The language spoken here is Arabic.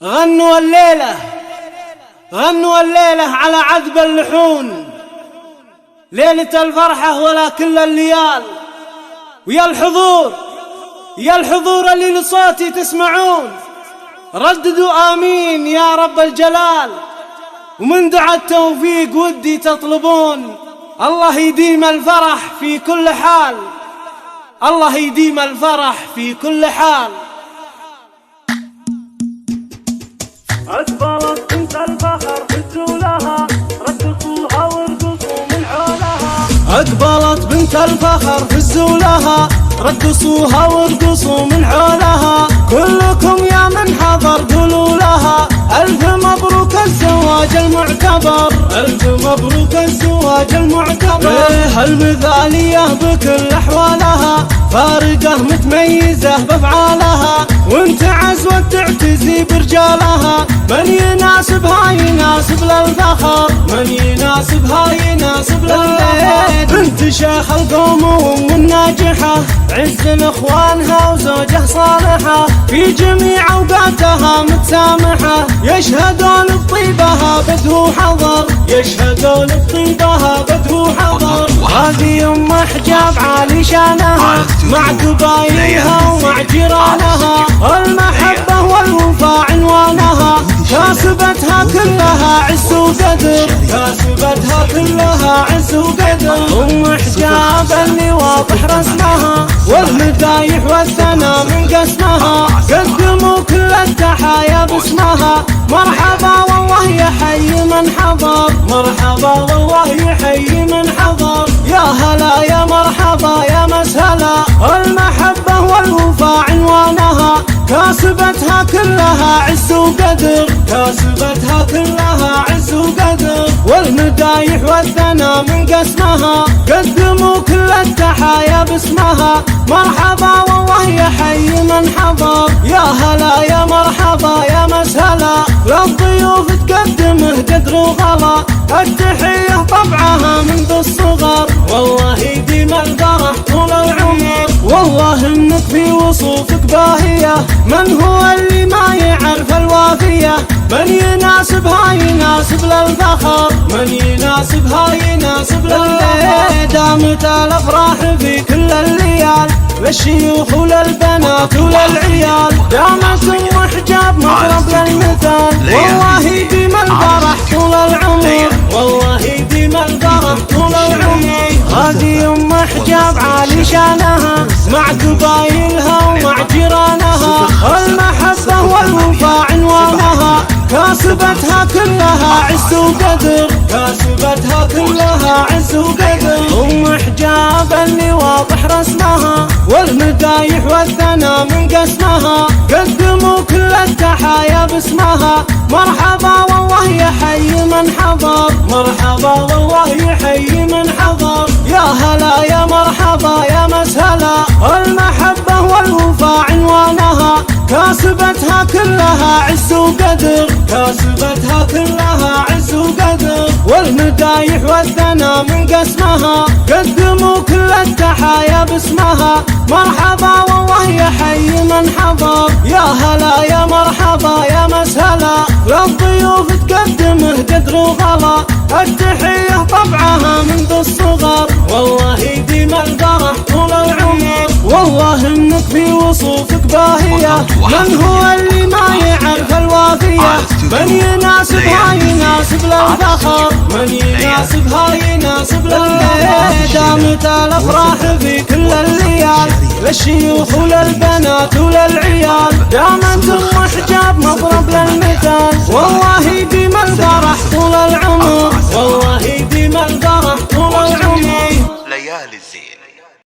غنوا الليلة على عذب اللحون، ليلة الفرحة ولا كل الليال. ويا الحضور اللي لصوتي تسمعون، رددوا آمين يا رب الجلال. ومن دعاء التوفيق ودي تطلبون، الله يديم الفرح في كل حال، الله يديم الفرح في كل حال. أكبرت بنت الفخر هزوا لها، رقصوها وارقصوا من حولها. أقبلت بنت الفخر هزوا لها، رقصوها وارقصوا من حولها. كلكم يا من حضر قولوا لها، ألف مبروك الزواج المعتبر، ألف مبروك الزواج المعتبر. المثالية بكل أحوالها، فارقة متميزة بأفعالها، وانت عزوة تعتزي برجالها. من يناسبها يناسب للفخر، من يناسبها يناسب للفخر. بنت شيخ القوم وام الناجحة، عز لاخوانها وزوجه صالحة، في جميع اوقاتها متسامحة. يشهدون بطيبها بدو حضر، يشهدون بطيبها بدو حضر. هذه ام حجاب عالي شانها، مع قبايلها ومع جيرانها. المحبة والوفاء عنوانها، كاسبتها كلها عز وقدر، كاسبتها كلها عز وقدر. ام حجاب اللي واضح رسمها، والمدايح والثناء من قسمها. قدموا كل التحايا باسمها، مرحبا والله يحيي من حضر، مرحبا والله يحيي من حضر. يا هلا يا مرحبا يا مسهلا، المحبة والوفاء عنوانها، كاسبتها كلها عز وقدر، كاسبتها كلها عز وقدر. والمدايح والثناء من قسمها، قدموا كل التحايا باسمها، مرحبا والله يحيي من حضر. يا هلا يا مرحبا يا مسهلا، للضيوف تقدمه قدر وغلا. التحية طبعها منذ الصغر، والله يديم الفرح طول العمر. والله انك في وصوفك باهية، من هو اللي ما يعرف الوافية. من يناسبها يناسب للفخر، من يناسبها يناسب للفخر. دامت الافراح في كل الليال، للشيوخ وللبنات وللعيال. دامت ام حجاب مضرب للمثال، والله يديم الفرح طول العمر، والله يديم الفرح طول العمر. هذه ام حجاب عالي شانها، مع قبايلها ومع جيرانها. المحبة والوفاء عنوانها، كاسبتها كلها عز وقدر، كاسبتها كلها عز وقدر. ام حجاب اللي واضح رسمها، والمدايح والثناء من قسمها. قدموا كل التحايا باسمها، مرحبا والله يحيي من حضر، مرحبا والله يحيي من حضر. يا هلا يا مرحبا يا مسهلا، المحبة والوفاء عنوانها، كاسبتها كلها عز وقدر، كاسبتها كلها عز وقدر. والمدايح والثناء من قسمها، قدموا كل التحايا باسمها، مرحبا والله يحيي من حضر. يا هلا يا مرحبا يا مسهلا، للضيوف تقدمه قدر وغلا. التحية طبعها منذ الصغر، والله يديم الفرح طول العمر. والله انك في وصوفك باهية، من هو اللي ما يعرف الوافية. من يناسبها يناسب للفخر، من يناسبها يناسب للفخر. دامت الافراح في كل الليال، للشيوخ وللبنات وللعيال. دامت ام حجاب مضرب للمثال، والله يديم